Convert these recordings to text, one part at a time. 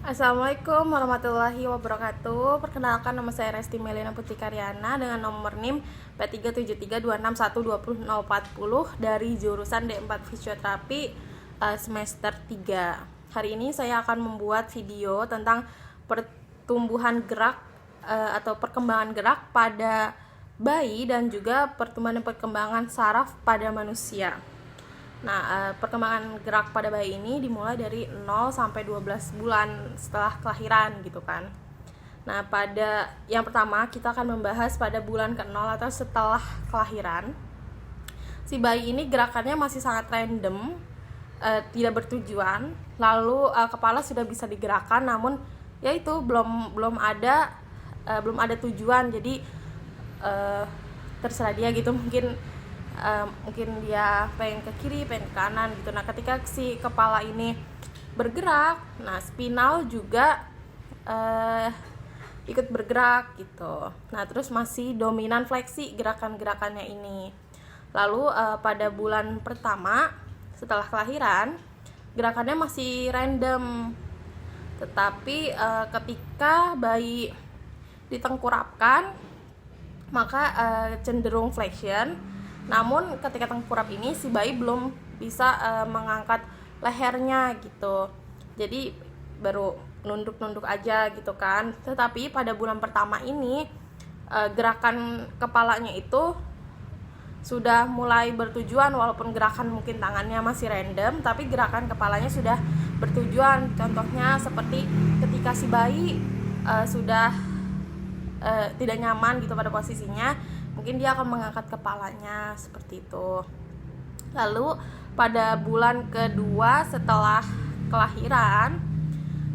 Assalamualaikum warahmatullahi wabarakatuh. Perkenalkan, nama saya Resti Melina Putri Karyana dengan nomor NIM P37326120040 dari jurusan D4 Fisioterapi semester 3. Hari ini saya akan membuat video tentang pertumbuhan gerak atau perkembangan gerak pada bayi dan juga pertumbuhan dan perkembangan saraf pada manusia. Nah, perkembangan gerak pada bayi ini dimulai dari 0 sampai 12 bulan setelah kelahiran gitu kan. Nah, pada yang pertama kita akan membahas pada bulan ke-0 atau setelah kelahiran. Si bayi ini gerakannya masih sangat random, tidak bertujuan. Lalu kepala sudah bisa digerakkan, namun yaitu belum ada tujuan. Jadi terserah dia gitu, mungkin dia pengen ke kiri, pengen ke kanan gitu. Nah, ketika si kepala ini bergerak, nah spinal juga ikut bergerak gitu. Nah, terus masih dominan fleksi gerakan-gerakannya ini. Lalu pada bulan pertama setelah kelahiran, gerakannya masih random. Tetapi ketika bayi ditengkurapkan, maka cenderung flexion. Namun ketika tengkurap ini si bayi belum bisa mengangkat lehernya gitu. Jadi baru nunduk-nunduk aja gitu kan. Tetapi pada bulan pertama ini gerakan kepalanya itu sudah mulai bertujuan, walaupun gerakan mungkin tangannya masih random, tapi gerakan kepalanya sudah bertujuan. Contohnya seperti ketika si bayi sudah tidak nyaman gitu pada posisinya, mungkin dia akan mengangkat kepalanya seperti itu. Lalu pada bulan kedua setelah kelahiran,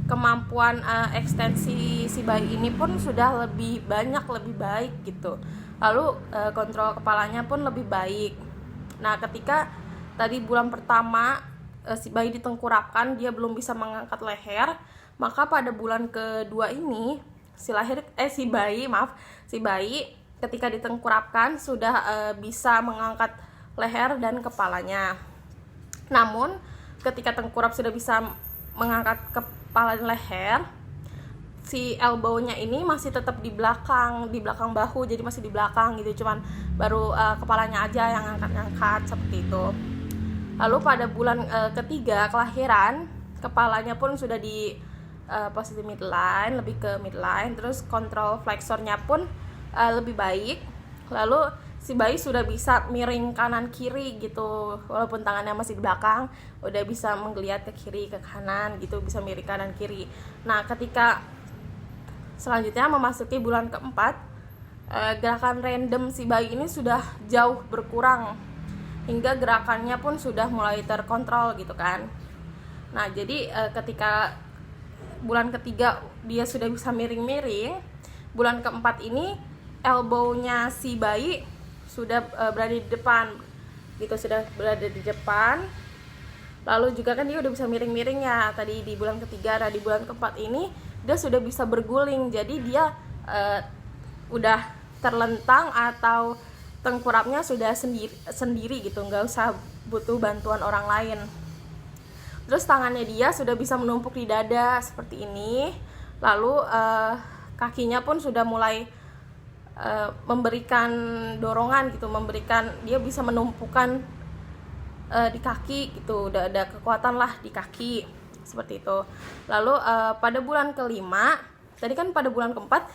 kemampuan ekstensi si bayi ini pun sudah lebih baik gitu. Lalu kontrol kepalanya pun lebih baik. Nah, ketika tadi bulan pertama si bayi ditengkurapkan, dia belum bisa mengangkat leher, maka pada bulan kedua ini si bayi ketika ditengkurapkan sudah bisa mengangkat leher dan kepalanya. Namun ketika tengkurap sudah bisa mengangkat kepala dan leher, si elbow-nya ini masih tetap di belakang bahu, jadi masih di belakang gitu, cuman baru kepalanya aja yang angkat-angkat seperti itu. Lalu pada bulan ketiga kelahiran, kepalanya pun sudah di posisi midline, lebih ke midline, terus kontrol fleksornya pun lebih baik. Lalu si bayi sudah bisa miring kanan kiri gitu, walaupun tangannya masih di belakang, udah bisa menggeliat ke kiri ke kanan gitu, bisa miring kanan kiri. Nah, ketika selanjutnya memasuki bulan keempat, gerakan random si bayi ini sudah jauh berkurang, hingga gerakannya pun sudah mulai terkontrol gitu kan. Nah, jadi ketika bulan ketiga dia sudah bisa miring-miring, bulan keempat ini elbow-nya si bayi sudah berada di depan gitu, sudah berada di depan. Lalu juga kan dia udah bisa miring-miring ya tadi di bulan ketiga. Nah, di bulan keempat ini dia sudah bisa berguling, jadi dia udah terlentang atau tengkurapnya sudah sendiri gitu, nggak usah butuh bantuan orang lain. Terus tangannya dia sudah bisa menumpuk di dada seperti ini. Lalu kakinya pun sudah mulai memberikan dorongan gitu, dia bisa menumpukan di kaki gitu, udah ada kekuatan lah di kaki seperti itu. Lalu pada bulan kelima, tadi kan pada bulan keempat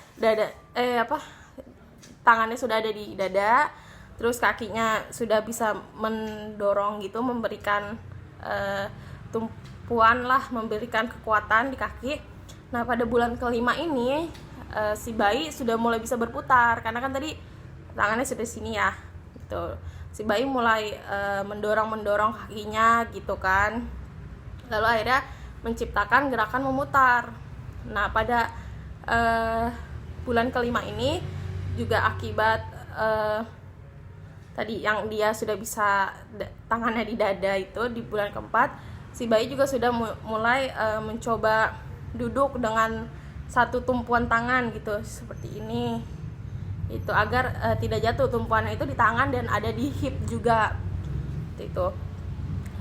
tangannya sudah ada di dada, terus kakinya sudah bisa mendorong gitu, memberikan tumpuan lah, memberikan kekuatan di kaki. Nah, pada bulan kelima ini si bayi sudah mulai bisa berputar, karena kan tadi tangannya sudah sini ya gitu. Si bayi mulai mendorong kakinya gitu kan, lalu akhirnya menciptakan gerakan memutar. Nah, pada bulan kelima ini juga akibat tadi yang dia sudah bisa tangannya di dada itu, di bulan keempat si bayi juga sudah mulai mencoba duduk dengan satu tumpuan tangan gitu seperti ini, itu agar tidak jatuh tumpuannya itu di tangan dan ada di hip juga itu.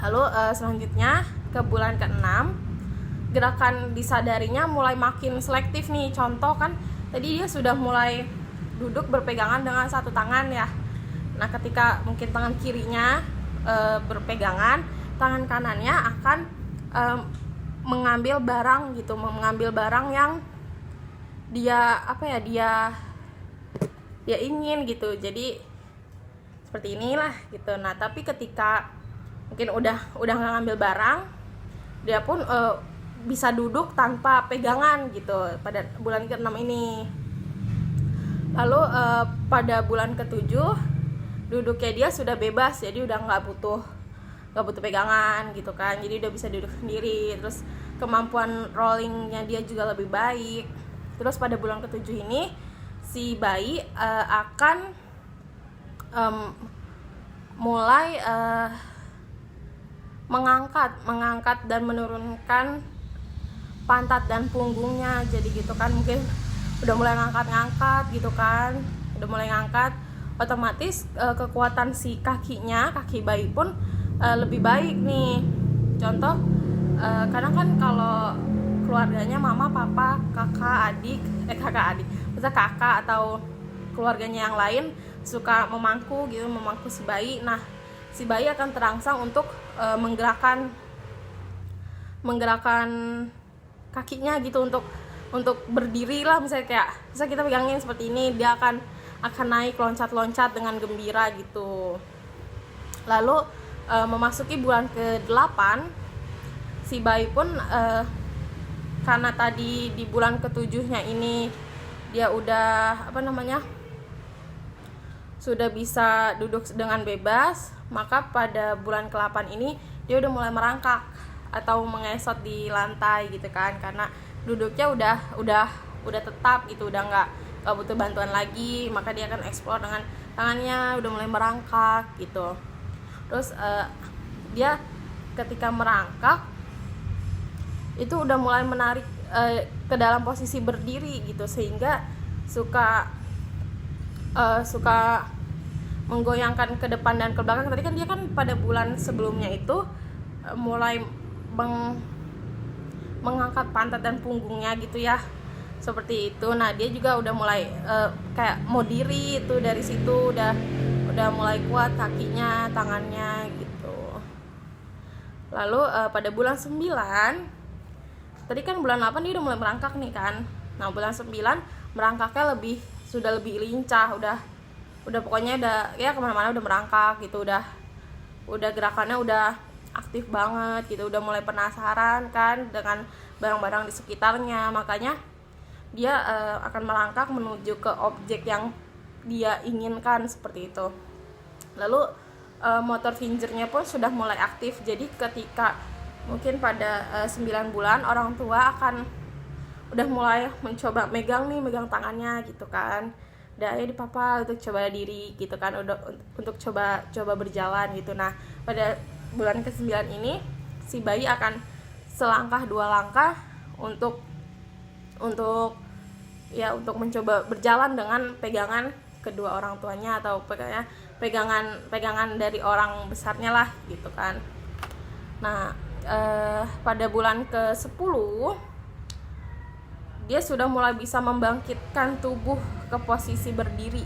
Lalu selanjutnya ke bulan ke-6, gerakan disadarinya mulai makin selektif nih. Contoh kan tadi dia sudah mulai duduk berpegangan dengan satu tangan ya. Nah ketika mungkin tangan kirinya berpegangan, tangan kanannya akan mengambil barang gitu, mengambil barang yang dia dia ingin gitu. Jadi seperti inilah gitu. Nah tapi ketika mungkin udah nggak ngambil barang, dia pun bisa duduk tanpa pegangan gitu pada bulan ke-6 ini. Lalu pada bulan ke-7 duduknya dia sudah bebas, jadi udah nggak butuh pegangan gitu kan, jadi udah bisa duduk sendiri. Terus kemampuan rollingnya dia juga lebih baik. Terus pada bulan ke-7 ini si bayi akan mulai mengangkat dan menurunkan pantat dan punggungnya. Jadi gitu kan, mungkin udah mulai ngangkat gitu kan, udah mulai ngangkat, otomatis kekuatan si kaki bayi pun lebih baik nih. Contoh kadang kan kalau keluarganya mama, papa, kakak, adik, misalnya kakak atau keluarganya yang lain suka memangku si bayi. Nah si bayi akan terangsang untuk menggerakkan kakinya gitu untuk berdiri lah. Misalnya kita pegangin seperti ini, dia akan naik loncat-loncat dengan gembira gitu. Lalu memasuki bulan ke-8 si bayi pun karena tadi di bulan ke-7-nya ini dia udah sudah bisa duduk dengan bebas, maka pada bulan ke-8 ini dia udah mulai merangkak atau mengesot di lantai gitu kan, karena duduknya udah tetap gitu, udah nggak butuh bantuan lagi, maka dia akan explore dengan tangannya, udah mulai merangkak gitu. Terus dia ketika merangkak itu udah mulai menarik ke dalam posisi berdiri gitu, sehingga suka menggoyangkan ke depan dan ke belakang. Tadi kan dia kan pada bulan sebelumnya itu mulai mengangkat pantat dan punggungnya gitu ya, seperti itu. Nah dia juga udah mulai kayak mau diri itu, dari situ udah mulai kuat kakinya, tangannya gitu. Lalu pada bulan 9, tadi kan bulan 8 dia udah mulai merangkak nih kan. Nah bulan 9 merangkaknya sudah lebih lincah, udah pokoknya udah ya kemana-mana udah merangkak gitu, udah gerakannya udah aktif banget gitu, udah mulai penasaran kan dengan barang-barang di sekitarnya, makanya dia akan melangkah menuju ke objek yang dia inginkan seperti itu. Lalu motor fingernya pun sudah mulai aktif, jadi ketika mungkin pada 9 bulan orang tua akan udah mulai mencoba megang tangannya gitu kan, udah ayo di papa untuk coba diri gitu kan, udah untuk coba berjalan gitu. Nah pada bulan ke-9 ini si bayi akan selangkah 2 langkah untuk mencoba berjalan dengan pegangan kedua orang tuanya, atau pegangan dari orang besarnya lah gitu kan. Nah pada bulan ke-10 dia sudah mulai bisa membangkitkan tubuh ke posisi berdiri.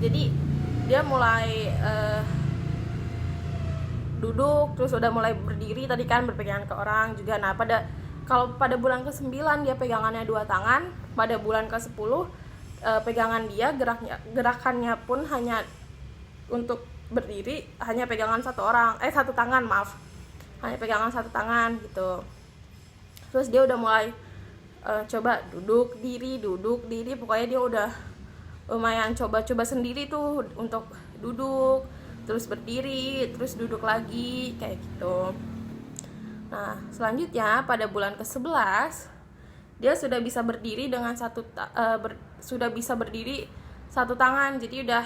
Jadi dia mulai duduk, terus udah mulai berdiri tadi kan, berpegangan ke orang juga. Nah kalau pada bulan ke-9 dia pegangannya 2 tangan, pada bulan ke-10 pegangan dia gerakannya pun hanya untuk berdiri hanya pegangan satu tangan, hanya pegangan satu tangan gitu. Terus dia udah mulai coba duduk diri, pokoknya dia udah lumayan coba sendiri tuh untuk duduk, terus berdiri, terus duduk lagi kayak gitu. Nah selanjutnya pada bulan ke-11 dia sudah bisa berdiri dengan satu tangan. Jadi udah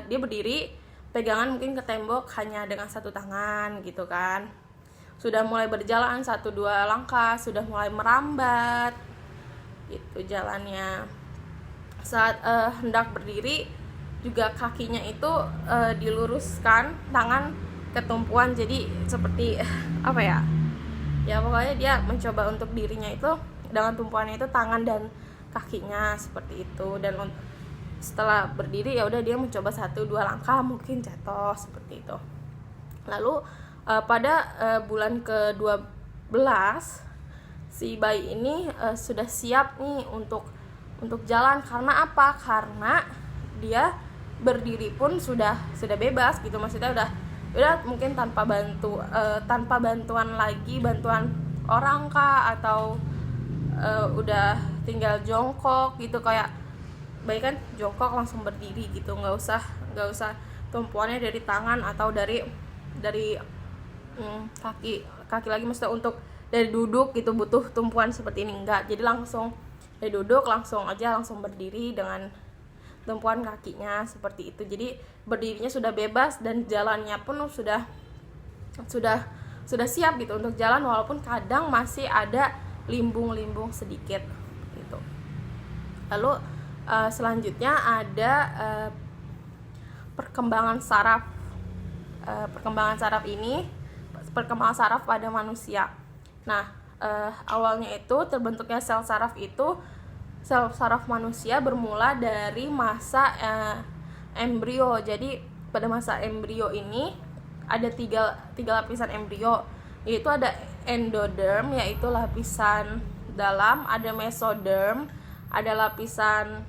dia berdiri pegangan mungkin ke tembok hanya dengan satu tangan gitu kan. Sudah mulai berjalan 1-2 langkah, sudah mulai merambat gitu jalannya. Saat hendak berdiri juga kakinya itu diluruskan, tangan ketumpuan. Jadi seperti apa ya, ya pokoknya dia mencoba untuk dirinya itu dengan tumpuannya itu tangan dan kakinya seperti itu. Dan setelah berdiri ya udah dia mencoba 1-2 langkah, mungkin jatuh seperti itu. Lalu pada bulan ke-12 si bayi ini sudah siap nih untuk jalan. Karena apa? Karena dia berdiri pun sudah bebas gitu, maksudnya udah mungkin tanpa bantuan lagi, bantuan orang kah, atau udah tinggal jongkok gitu. Kayak bayi kan jongkok langsung berdiri gitu, nggak usah tumpuannya dari tangan atau dari kaki lagi, maksudnya untuk dari duduk gitu butuh tumpuan seperti ini, enggak. Jadi langsung dari duduk langsung berdiri dengan tumpuan kakinya seperti itu. Jadi berdirinya sudah bebas dan jalannya pun sudah siap gitu untuk jalan, walaupun kadang masih ada limbung sedikit gitu. Lalu selanjutnya ada perkembangan saraf pada manusia. Nah, awalnya itu terbentuknya sel saraf manusia bermula dari masa embrio. Jadi pada masa embrio ini ada tiga lapisan embrio, yaitu ada endoderm, yaitu lapisan dalam, ada mesoderm, ada lapisan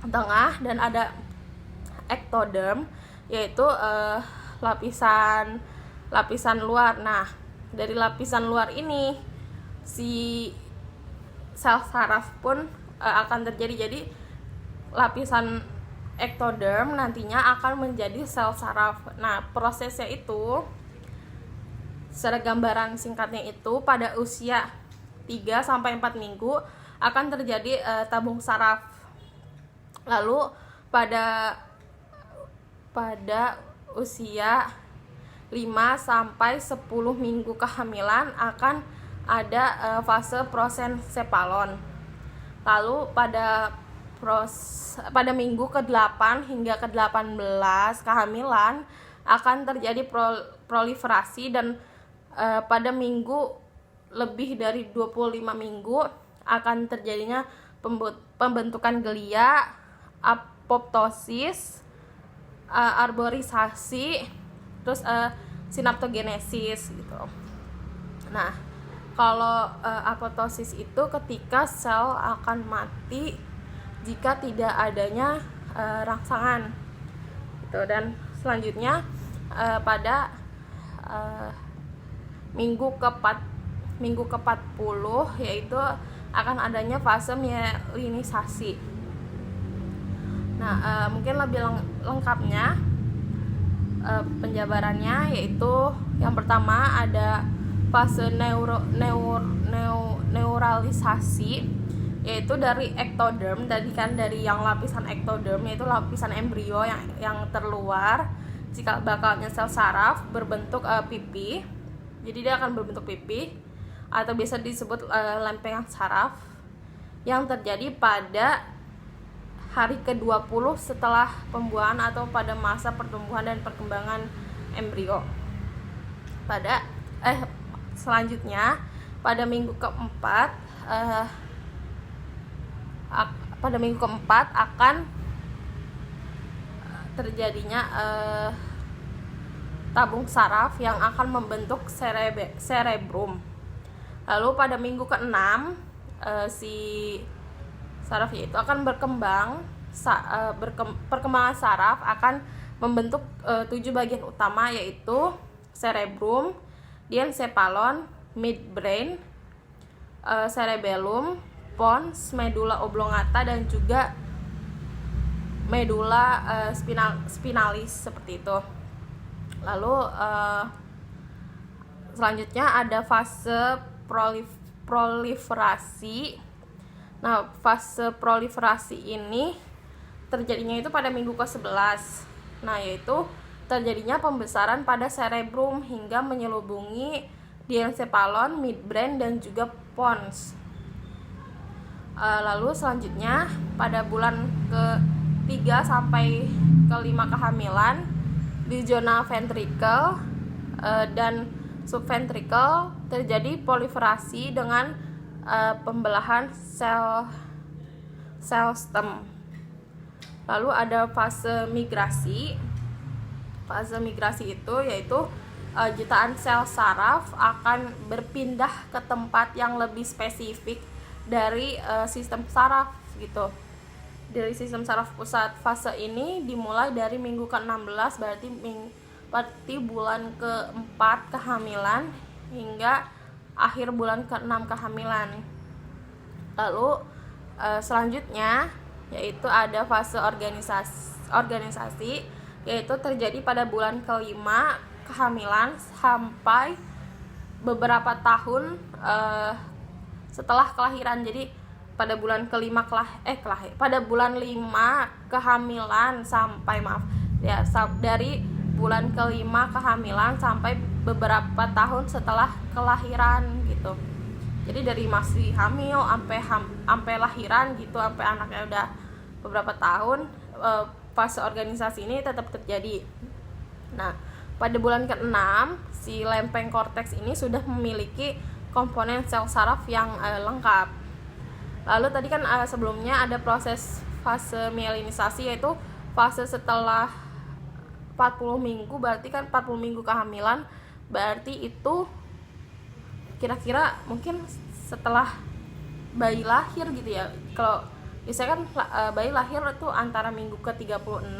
tengah, dan ada ektoderm, yaitu lapisan luar. Nah, dari lapisan luar ini si sel saraf pun akan terjadi. Jadi lapisan ektoderm nantinya akan menjadi sel saraf. Nah, prosesnya itu secara gambaran singkatnya itu pada usia 3-4 minggu akan terjadi tabung saraf. Lalu pada usia 5-10 minggu kehamilan akan ada fase prosencephalon. Lalu pada minggu ke-8 hingga ke-18 kehamilan akan terjadi proliferasi, dan pada minggu lebih dari 25 minggu akan terjadinya pembentukan glia, apoptosis, arborisasi, terus sinaptogenesis gitu. Nah, kalau apoptosis itu ketika sel akan mati jika tidak adanya rangsangan gitu. Dan selanjutnya pada minggu ke-40 yaitu akan adanya fase myelinisasi. Nah, mungkin lebih lengkapnya penjabarannya, yaitu yang pertama ada fase neuralisasi, yaitu dari ektoderm, dari yang lapisan ektoderm, yaitu lapisan embrio yang terluar, jika bakalnya sel saraf berbentuk pipi. Jadi dia akan berbentuk pipi atau biasa disebut lempengan saraf, yang terjadi pada hari ke-20 setelah pembuahan atau pada masa pertumbuhan dan perkembangan embrio. Selanjutnya pada minggu keempat akan terjadinya tabung saraf yang akan membentuk cerebrum. Lalu pada minggu ke-6 si sarafnya itu akan berkembang. Perkembangan saraf akan membentuk 7 bagian utama, yaitu cerebrum, diencephalon, midbrain, cerebellum, pons, medulla oblongata, dan juga medulla spinalis seperti itu. Lalu selanjutnya ada fase proliferasi. Nah, fase proliferasi ini terjadinya itu pada minggu ke-11. Nah, yaitu terjadinya pembesaran pada cerebrum hingga menyelubungi diencephalon, midbrain, dan juga pons. Lalu selanjutnya pada bulan ke-3 sampai ke-5 kehamilan di zona ventricle dan subventricle terjadi proliferasi dengan pembelahan sel stem. Lalu ada fase migrasi. Fase migrasi itu yaitu jutaan sel saraf akan berpindah ke tempat yang lebih spesifik dari sistem saraf gitu. Dari sistem saraf pusat. Fase ini dimulai dari minggu ke-16, berarti bulan ke-4 kehamilan hingga akhir bulan ke-6 kehamilan. Lalu selanjutnya yaitu ada fase organisasi, yaitu terjadi pada bulan ke-5 kehamilan sampai beberapa tahun setelah kelahiran. Jadi pada bulan ke-5 pada bulan 5 kehamilan sampai dari bulan ke-5 kehamilan sampai beberapa tahun setelah kelahiran gitu. Jadi dari masih hamil sampai lahiran gitu, sampai anaknya udah beberapa tahun, fase organisasi ini tetap terjadi. Nah, pada bulan ke-6 si lempeng korteks ini sudah memiliki komponen sel saraf yang lengkap. Lalu tadi kan sebelumnya ada proses fase mielinisasi, yaitu fase setelah 40 minggu, berarti kan 40 minggu kehamilan, berarti itu kira-kira mungkin setelah bayi lahir gitu ya. Kalau biasanya kan bayi lahir itu antara minggu ke-36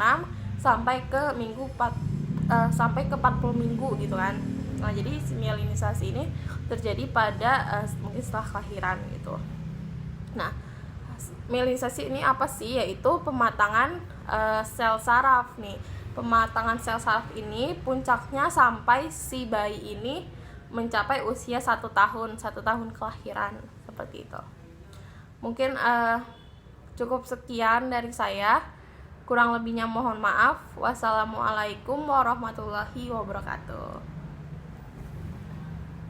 sampai ke minggu 40 minggu gitu kan. Nah, jadi mielinisasi ini terjadi pada mungkin setelah kelahiran gitu. Nah, mielinisasi ini apa sih? Yaitu pematangan sel saraf nih. Pematangan sel saraf ini puncaknya sampai si bayi ini mencapai usia 1 tahun kelahiran, seperti itu. Mungkin cukup sekian dari saya. Kurang lebihnya mohon maaf. Wassalamualaikum warahmatullahi wabarakatuh.